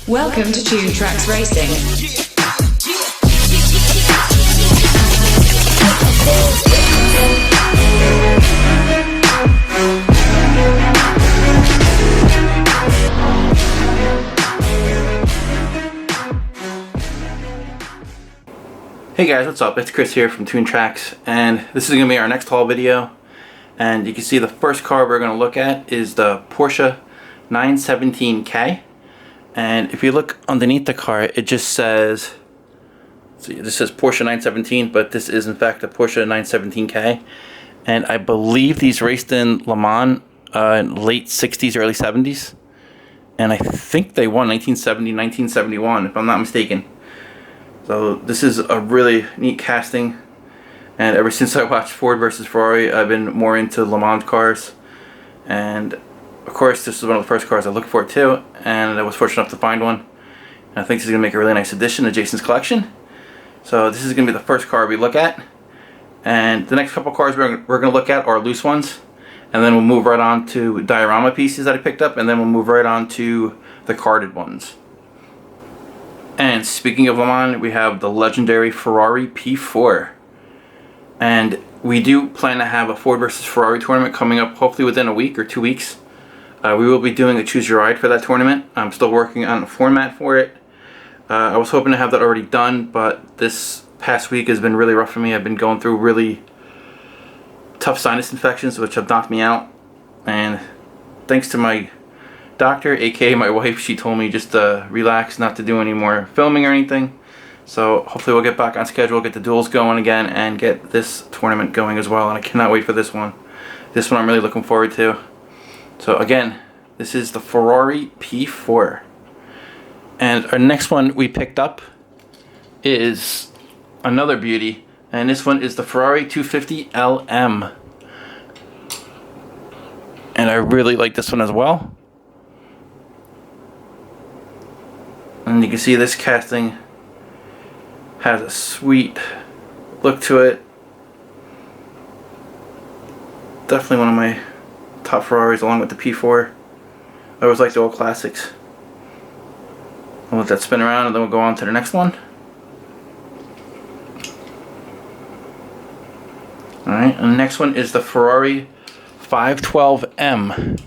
Welcome to Tune Tracks Racing. Hey guys, what's up? It's Chris here from Tune Tracks, and this is going to be our next haul video. And you can see the first car we're going to look at is the Porsche 917K. And if you look underneath the car, it just says, see, this says Porsche 917, but this is in fact a Porsche 917K. And I believe these raced in Le Mans in late 60s, early 70s. And I think they won 1970, 1971, if I'm not mistaken. So this is a really neat casting, and ever since I watched Ford versus Ferrari, I've been more into Le Mans cars. And of course, this is one of the first cars I looked for too, and I was fortunate enough to find one. And I think this is going to make a really nice addition to Jason's collection. So this is going to be the first car we look at, and the next couple cars we're going to look at are loose ones, and then we'll move right on to diorama pieces that I picked up, and then we'll move right on to the carded ones. And speaking of Le Mans, we have the legendary Ferrari P4. And we do plan to have a Ford versus Ferrari tournament coming up hopefully within a week or 2 weeks. We will be doing a choose your ride for that tournament. I'm still working on a format for it. I was hoping to have that already done, but this past week has been really rough for me. I've been going through really tough sinus infections, which have knocked me out. And thanks to my doctor, aka my wife, she told me just to relax, not to do any more filming or anything. So hopefully we'll get back on schedule, get the duels going again, and get this tournament going as well. And I cannot wait for this one. This one I'm really looking forward to. So again, this is the Ferrari P4. And our next one we picked up is another beauty, and this one is the Ferrari 250 LM. And I really like this one as well. And you can see this casting has a sweet look to it. Definitely one of my top Ferraris along with the P4. I always like the old classics. I'll let that spin around and then we'll go on to the next one. Alright, and the next one is the Ferrari 512M.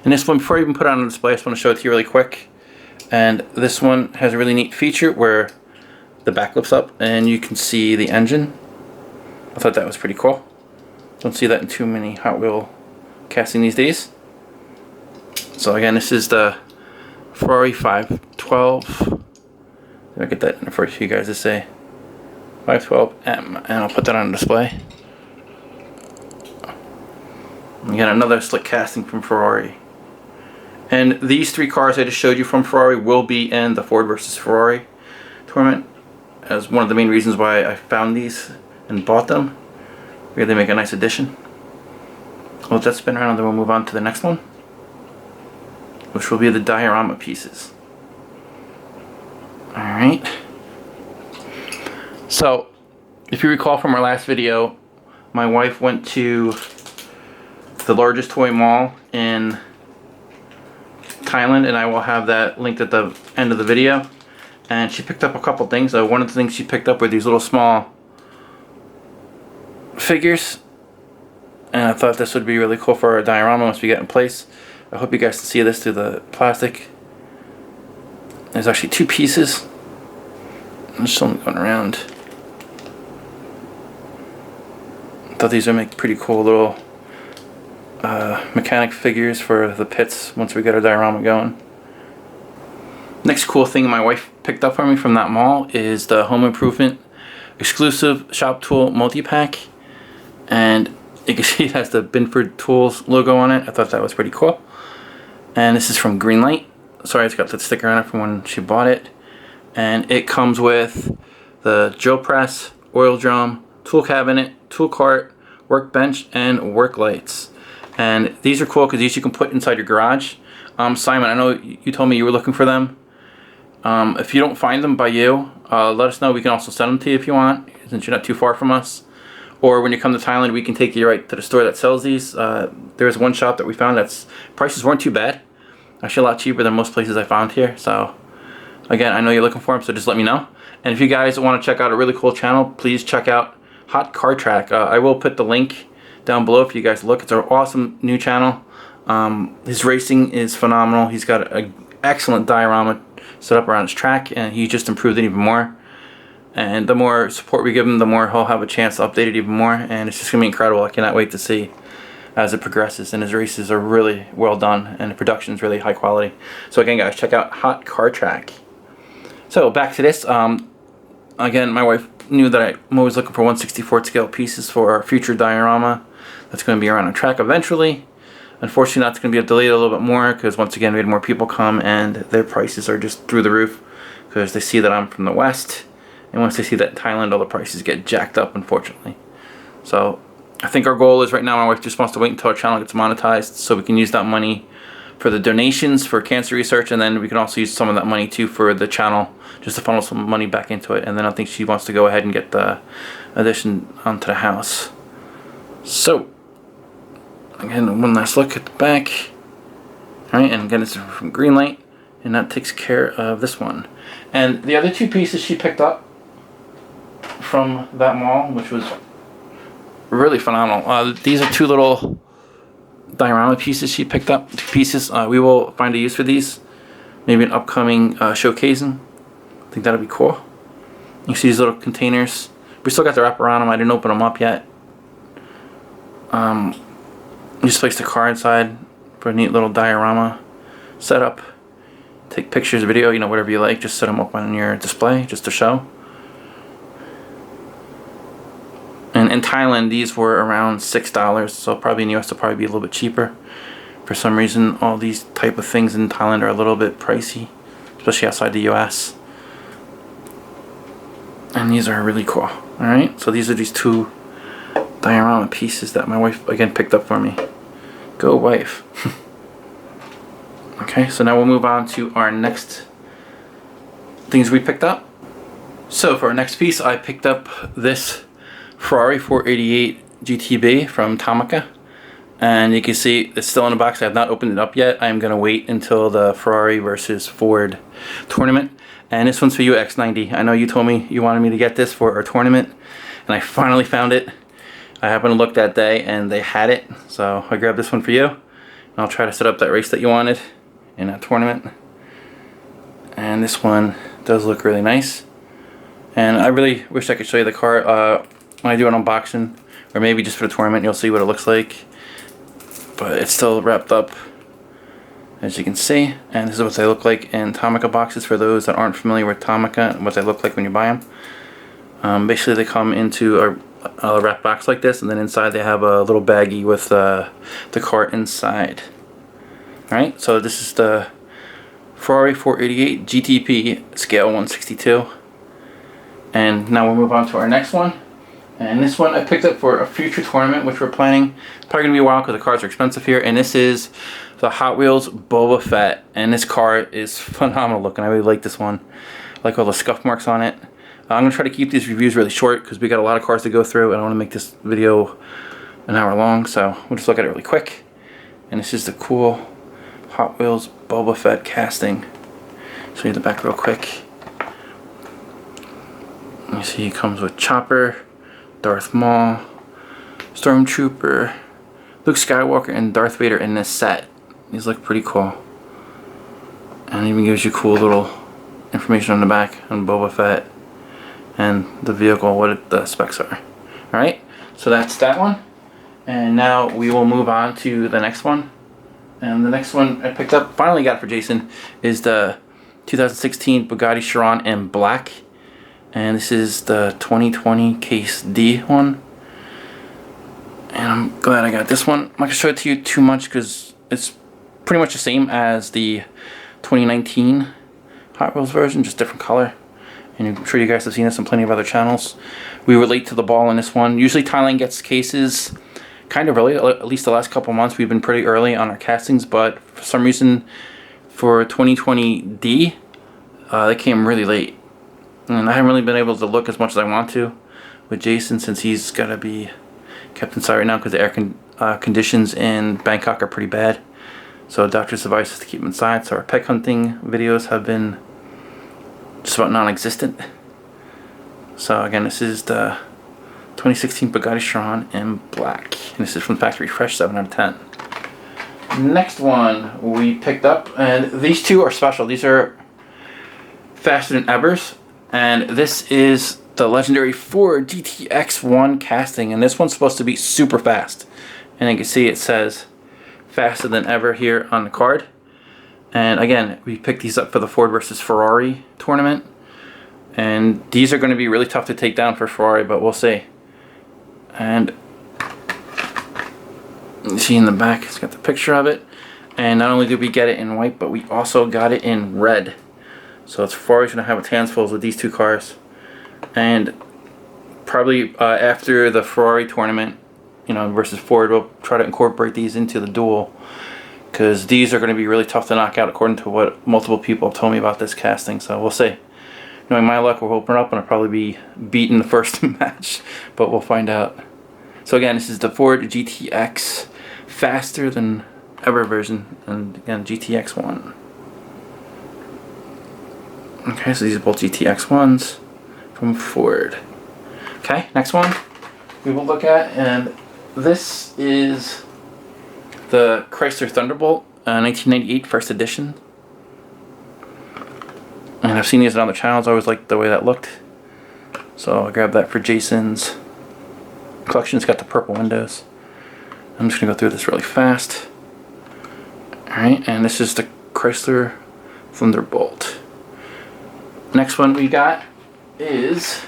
And this one, before I even put it on display, I just want to show it to you really quick. And this one has a really neat feature where the back lifts up and you can see the engine. I thought that was pretty cool. Don't see that in too many Hot Wheel casting these days. So again, this is the Ferrari 512. Let me get that in for you guys to say 512M, and I'll put that on display. We got another slick casting from Ferrari. And these three cars I just showed you from Ferrari will be in the Ford versus Ferrari tournament, as one of the main reasons why I found these and bought them. Really make a nice addition. I'll let that spin around and then we'll move on to the next one, which will be the diorama pieces. Alright. So, if you recall from our last video, my wife went to the largest toy mall in Thailand, and I will have that linked at the end of the video. And she picked up a couple things. One of the things she picked up were these little small figures, and I thought this would be really cool for our diorama once we get in place. I hope you guys can see this through the plastic. There's actually two pieces. I'm just going around. I thought these would make pretty cool little mechanic figures for the pits once we get our diorama going. Next cool thing my wife picked up for me from that mall is the Home Improvement exclusive Shop Tool multi-pack, and you can see it has the Binford Tools logo on it. I thought that was pretty cool. And this is from Greenlight. Sorry, it's got the sticker on it from when she bought it. And it comes with the drill press, oil drum, tool cabinet, tool cart, workbench, and work lights. And these are cool because these you can put inside your garage. Simon, I know you told me you were looking for them. If you don't find them by you, let us know. We can also send them to you if you want, since you're not too far from us. Or when you come to Thailand, we can take you right to the store that sells these. There's one shop that we found that's prices weren't too bad. Actually a lot cheaper than most places I found here. So Again, I know you're looking for them, so just let me know. And if you guys want to check out a really cool channel, please check out Hot Car Track. I will put the link down below for you guys to look. It's an awesome new channel. His racing is phenomenal. He's got an excellent diorama set up around his track, and he just improved it even more. And the more support we give him, the more he'll have a chance to update it even more. And it's just going to be incredible. I cannot wait to see as it progresses. And his races are really well done, and the production is really high quality. So again, guys, check out Hot Car Track. So back to this. Again, my wife knew that I'm always looking for 1/64 scale pieces for our future diorama that's going to be around our track eventually. Unfortunately, that's going to be delayed a little bit more because once again we had more people come and their prices are just through the roof because they see that I'm from the West, and once they see that in Thailand, all the prices get jacked up, unfortunately. So I think our goal is right now my wife just wants to wait until our channel gets monetized so we can use that money for the donations for cancer research, and then we can also use some of that money too for the channel, just to funnel some money back into it. And then I think she wants to go ahead and get the addition onto the house. So again, one last look at the back. Alright, and again, it's from Greenlight, and that takes care of this one. And the other two pieces she picked up from that mall, which was really phenomenal. These are two little diorama pieces she picked up. Two pieces. We will find a use for these. Maybe an upcoming showcasing. I think that'll be cool. You see these little containers. We still got the wrap around them. I didn't open them up yet. Just place the car inside for a neat little diorama setup. Take pictures, video, you know, whatever you like. Just set them up on your display just to show. And in Thailand, these were around $6, so probably in the US they'll probably be a little bit cheaper. For some reason, all these type of things in Thailand are a little bit pricey, especially outside the US. And these are really cool. Alright, so these are these two diorama pieces that my wife, again, picked up for me. Go, wife. Okay, so now we'll move on to our next things we picked up. So for our next piece, I picked up this Ferrari 488 GTB from Tomica, and you can see it's still in the box. I have not opened it up yet. I'm gonna wait until the Ferrari versus Ford tournament, and this one's for you, X90. I know you told me you wanted me to get this for our tournament, and I finally found it. I happened to look that day and they had it, so I grabbed this one for you, and I'll try to set up that race that you wanted in that tournament. And this one does look really nice, and I really wish I could show you the car when I do an unboxing, or maybe just for the tournament. You'll see what it looks like, but it's still wrapped up, as you can see. And this is what they look like in Tomica boxes for those that aren't familiar with Tomica and what they look like when you buy them. Basically, they come into a wrap box like this, and then inside they have a little baggie with the car inside. Alright, so this is the Ferrari 488 GTP scale 162. And now we'll move on to our next one. And this one I picked up for a future tournament, which we're planning. It's probably going to be a while because the cars are expensive here. And this is the Hot Wheels Boba Fett. And this car is phenomenal looking. I really like this one. I like all the scuff marks on it. I'm going to try to keep these reviews really short because we got a lot of cars to go through, and I want to make this video an hour long. So we'll just look at it really quick. And this is the cool Hot Wheels Boba Fett casting. Show you the back real quick. You see it comes with Chopper, Darth Maul, Stormtrooper, Luke Skywalker, and Darth Vader in this set. These look pretty cool. And it even gives you cool little information on the back on Boba Fett and the vehicle, what the specs are. Alright, so that's that one. And now we will move on to the next one. And the next one I picked up, finally got for Jason, is the 2016 Bugatti Chiron in black. And this is the 2020 Case D one. And I'm glad I got this one. I'm not going to show it to you too much because it's pretty much the same as the 2019 Hot Wheels version, just different color. And I'm sure you guys have seen this on plenty of other channels. We were late to the ball in this one. Usually Thailand gets cases kind of early, at least the last couple months we've been pretty early on our castings, but for some reason for 2020D, they came really late. And I haven't really been able to look as much as I want to with Jason since he's got to be kept inside right now because the air conditions in Bangkok are pretty bad. So doctor's advice is to keep him inside. So our pet hunting videos have been just about non-existent. So again, this is the 2016 Bugatti Chiron in black. And this is from Factory Fresh, 7 out of 10. Next one we picked up, and these two are special. These are faster than evers, and this is the legendary Ford GTX1 casting, and this one's supposed to be super fast. And you can see it says faster than ever here on the card. And again, we picked these up for the Ford versus Ferrari tournament, and these are going to be really tough to take down for Ferrari, but we'll see. And you see in the back, it's got the picture of it. And not only did we get it in white, but we also got it in red. So it's Ferrari's going to have its hands full with these two cars. And probably after the Ferrari tournament, you know, versus Ford, we'll try to incorporate these into the duel, because these are going to be really tough to knock out according to what multiple people have told me about this casting. So we'll see. Knowing my luck, we'll open it up and I'll probably be beaten the first match, but we'll find out. So again, this is the Ford GTX faster than ever version, and again, GTX1. Okay, so these are both GTX1s from Ford. Okay, next one we will look at, and this is the Chrysler Thunderbolt, 1998 first edition. And I've seen these on other channels. I always liked the way that looked, so I grabbed that for Jason's collection. It's got the purple windows. I'm just gonna go through this really fast. Alright, and this is the Chrysler Thunderbolt. Next one we got is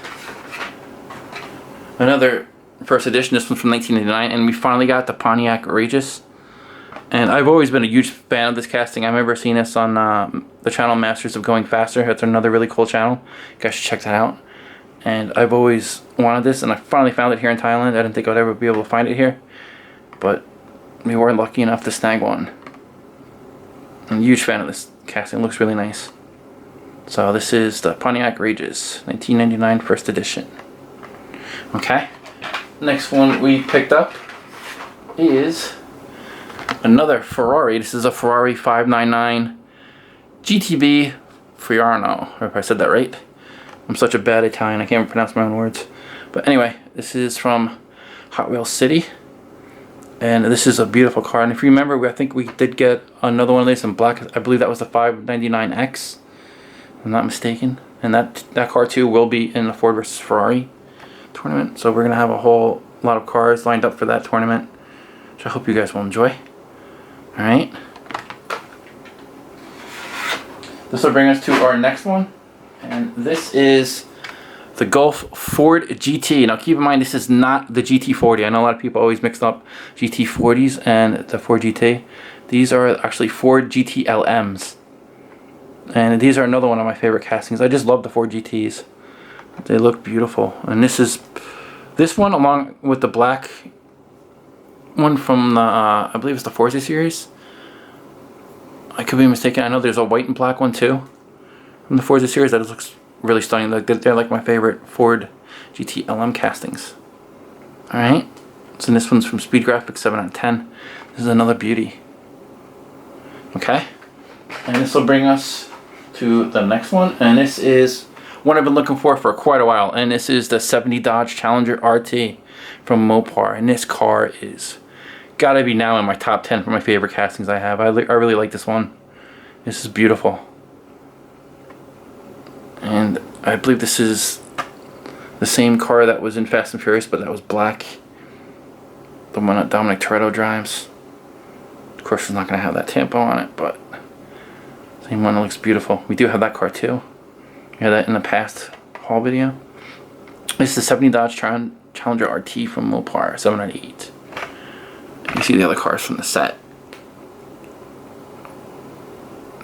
another first edition. This one's from 1989, and we finally got the Pontiac Regis. And I've always been a huge fan of this casting. I remember seeing this on the channel Masters of Going Faster. That's another really cool channel. You guys should check that out. And I've always wanted this, and I finally found it here in Thailand. I didn't think I'd ever be able to find it here, but we were lucky enough to snag one. I'm a huge fan of this casting. It looks really nice. So this is the Pontiac Regis, 1999 first edition. Okay. Next one we picked up is another Ferrari. This is a Ferrari 599 GTB Fiorano. I hope I said that right. I'm such a bad Italian, I can't even pronounce my own words. But anyway, this is from Hotwheels City. And this is a beautiful car. And if you remember, I think we did get another one of these in black. I believe that was the 599X, if I'm not mistaken. And that car too will be in the Ford versus Ferrari tournament. So we're going to have a whole lot of cars lined up for that tournament, which I hope you guys will enjoy. Alright. This will bring us to our next one. And this is the Gulf Ford GT. Now keep in mind, this is not the GT40. I know a lot of people always mix up GT40s and the Ford GT. These are actually Ford GT-LMs. And these are another one of my favorite castings. I just love the Ford GTs. They look beautiful. And this one, along with the black one from the, I believe it's the Forza series. I could be mistaken. I know there's a white and black one too from the Forza series. That looks really stunning. They're like my favorite Ford GT LM castings. Alright. So this one's from Speed Graphics, 7 out of 10. This is another beauty. Okay. And this will bring us to the next one. And this is one I've been looking for quite a while. And this is the 70 Dodge Challenger RT from Mopar. And this car is gotta be now in my top 10 for my favorite castings I have. I really like this one. This is beautiful. And I believe this is the same car that was in Fast and Furious, but that was black. The one that Dominic Toretto drives. Of course, it's not going to have that tampo on it, but same one. It looks beautiful. We do have that car too. We had that in the past haul video. This is the 70 Dodge Challenger RT from Mopar, 7 out of 8. You see the other cars from the set.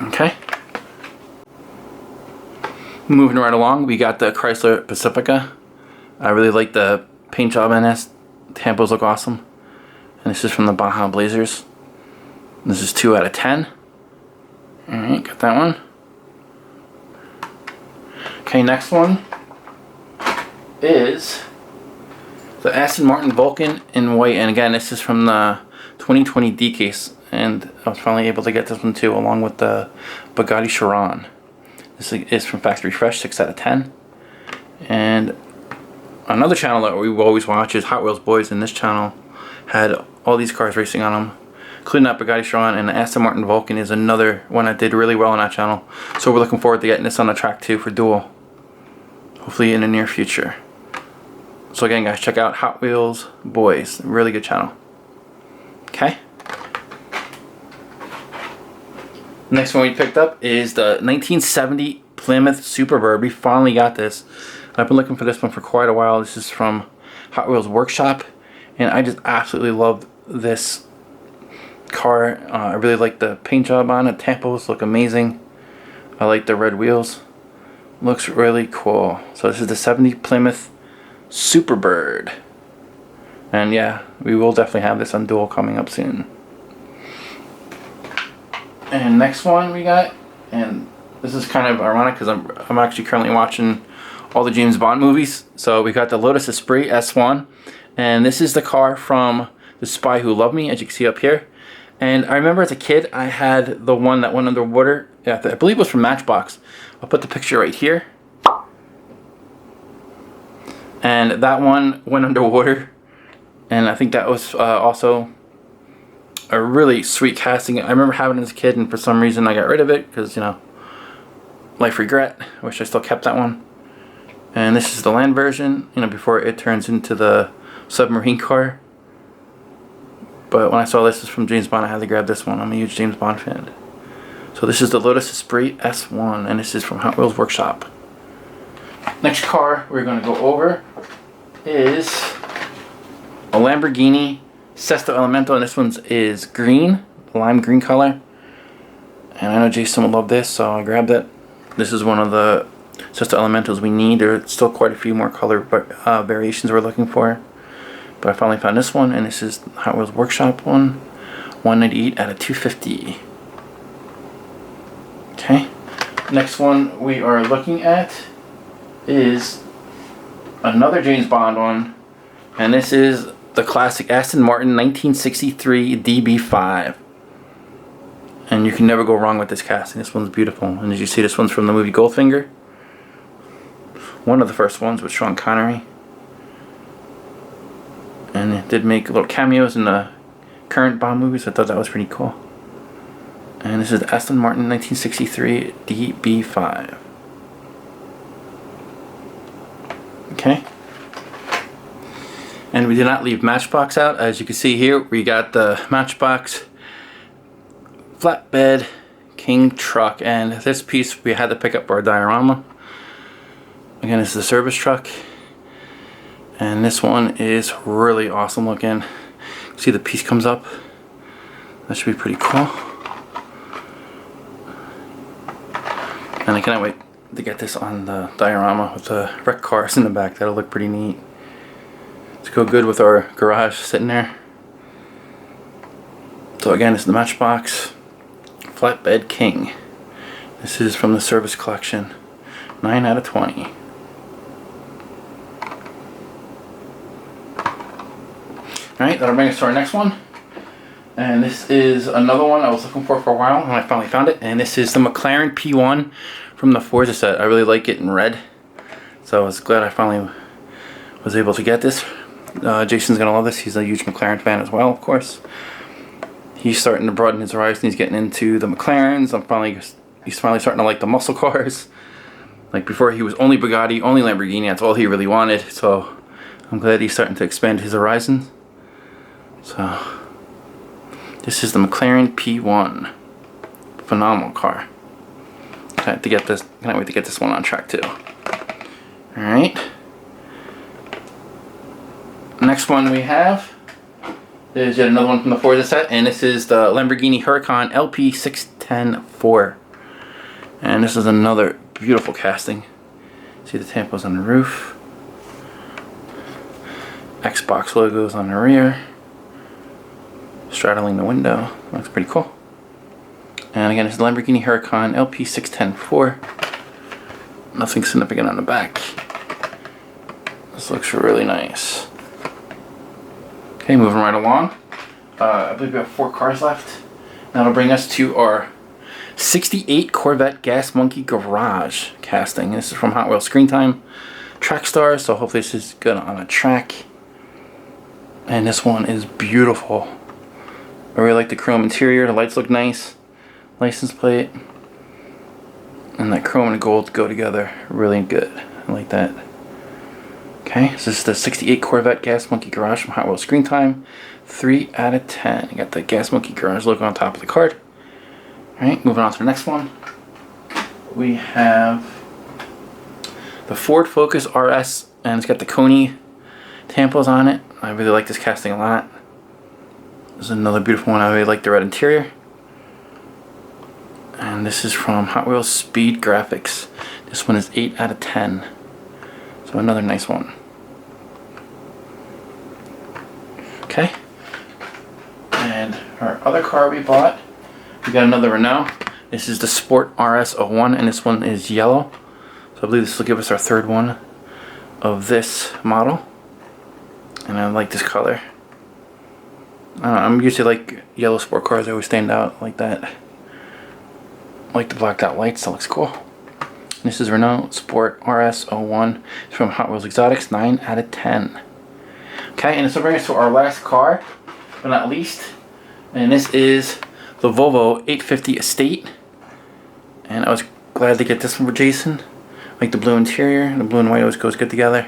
Okay. Moving right along, we got the Chrysler Pacifica. I really like the paint job in this. Tampos look awesome. And this is from the Baja Blazers. This is 2 out of 10. Alright, got that one. Okay, next one is the Aston Martin Vulcan in white. And again, this is from the 2020 D-Case. And I was finally able to get this one too, along with the Bugatti Chiron. This is from Factory Fresh, 6 out of 10. And another channel that we always watch is Hot Wheels Boys, and this channel had all these cars racing on them, including that Bugatti Chiron, and the Aston Martin Vulcan is another one that did really well on that channel. So we're looking forward to getting this on the track too for dual, hopefully in the near future. So again, guys, check out Hot Wheels Boys, really good channel. Okay. Next one we picked up is the 1970 Plymouth Superbird. We finally got this. I've been looking for this one for quite a while. This is from Hot Wheels Workshop, and I just absolutely love this car. I really like the paint job on it. Tampos look amazing. I like the red wheels. Looks really cool. So this is the 70 Plymouth Superbird. And yeah, we will definitely have this on dual coming up soon. And next one we got, and this is kind of ironic because I'm actually currently watching all the James Bond movies. So we got the Lotus Esprit S1, and this is the car from The Spy Who Loved Me, as you can see up here. And I remember as a kid I had the one that went underwater. Yeah, I believe it was from Matchbox. I'll put the picture right here. And that one went underwater, and I think that was also a really sweet casting. I remember having it as a kid, and for some reason I got rid of it because, you know, life regret. I wish I still kept that one. And this is the land version, you know, before it turns into the submarine car. But when I saw this is from James Bond, I had to grab this one. I'm a huge James Bond fan. So this is the Lotus Esprit S1, and this is from Hot Wheels Workshop. Next car we're going to go over is a Lamborghini Sesto Elemento, and this one is green, lime green color. And I know Jason would love this, so I grabbed it. This is one of the Sesto Elementos we need. There's still quite a few more color variations we're looking for. But I finally found this one, and this is Hot Wheels Workshop one. 198 out of 250. Okay. Next one we are looking at is another James Bond one. And this is the classic Aston Martin 1963 DB5. And you can never go wrong with this casting. This one's beautiful. And as you see, this one's from the movie Goldfinger. One of the first ones with Sean Connery. And it did make little cameos in the current Bond movies. I thought that was pretty cool. And this is the Aston Martin 1963 DB5. Okay. And we did not leave Matchbox out. As you can see here, we got the Matchbox flatbed king truck. And this piece we had to pick up for our diorama. Again, this is the service truck. And this one is really awesome looking. See, the piece comes up. That should be pretty cool. And I cannot wait to get this on the diorama with the wrecked cars in the back. That'll look pretty neat. It's go good with our garage sitting there. So again, it's the Matchbox Flatbed King. This is from the service collection. 9 out of 20. Alright, that'll bring us to our next one. And this is another one I was looking for a while, and I finally found it. And this is the McLaren P1 from the Forza set. I really like it in red, so I was glad I finally was able to get this. Jason's gonna love this. He's a huge McLaren fan as well, of course. He's starting to broaden his horizon. He's getting into the McLarens. He's finally starting to like the muscle cars. Like before, he was only Bugatti, only Lamborghini. That's all he really wanted. So I'm glad he's starting to expand his horizon. So this is the McLaren P1. Phenomenal car. Can't wait to get this one on track too. Alright. Next one we have is yet another one from the Forza set, and this is the Lamborghini Huracan LP610-4. And this is another beautiful casting. See the tampos on the roof. Xbox logos on the rear. Straddling the window. Looks pretty cool. And again, it's the Lamborghini Huracan LP610-4. Nothing significant on the back. This looks really nice. Okay, moving right along. I believe we have 4 cars left. That'll bring us to our '68 Corvette Gas Monkey Garage casting. This is from Hot Wheels Screen Time Track Stars, so hopefully this is good on a track. And this one is beautiful. I really like the chrome interior. The lights look nice. License plate and that chrome and gold go together really good. I like that. Okay, so this is the '68 Corvette Gas Monkey Garage from Hot Wheels Screen Time. 3 out of 10. You got the Gas Monkey Garage logo on top of the card. Alright, moving on to the next one. We have the Ford Focus RS, and it's got the Coney tampos on it. I really like this casting a lot. This is another beautiful one. I really like the red interior. And this is from Hot Wheels Speed Graphics. This one is 8 out of 10. So another nice one. Okay. And our other car we bought, we got another Renault. This is the Sport RS 01, and this one is yellow. So I believe this will give us our third one of this model. And I like this color. I don't know, I'm usually like yellow sport cars, they always stand out like that. I like the blacked out lights, that looks cool. This is Renault Sport RS 01. It's from Hot Wheels Exotics, 9 out of 10. Okay, and this will bring us to our last car, but not least. And this is the Volvo 850 Estate. And I was glad to get this one for Jason. I like the blue interior, the blue and white always goes good together.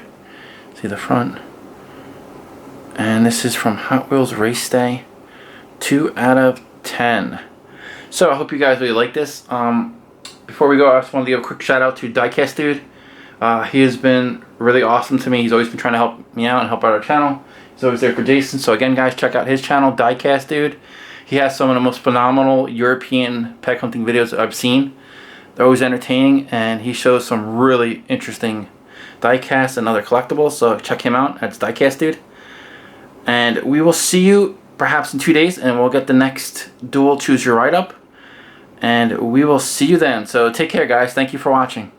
See the front. And this is from Hot Wheels Race Day, 2 out of 10. So I hope you guys really like this. Before we go, I just wanted to give a quick shout out to Diecast Dude. He has been really awesome to me. He's always been trying to help me out and help out our channel. He's always there for Jason. So again, guys, check out his channel, Diecast Dude. He has some of the most phenomenal European pet hunting videos I've seen. They're always entertaining, and he shows some really interesting diecast and other collectibles. So check him out. That's Diecast Dude. And we will see you perhaps in 2 days, and we'll get the next dual Choose Your Ride up. And we will see you then. So take care, guys. Thank you for watching.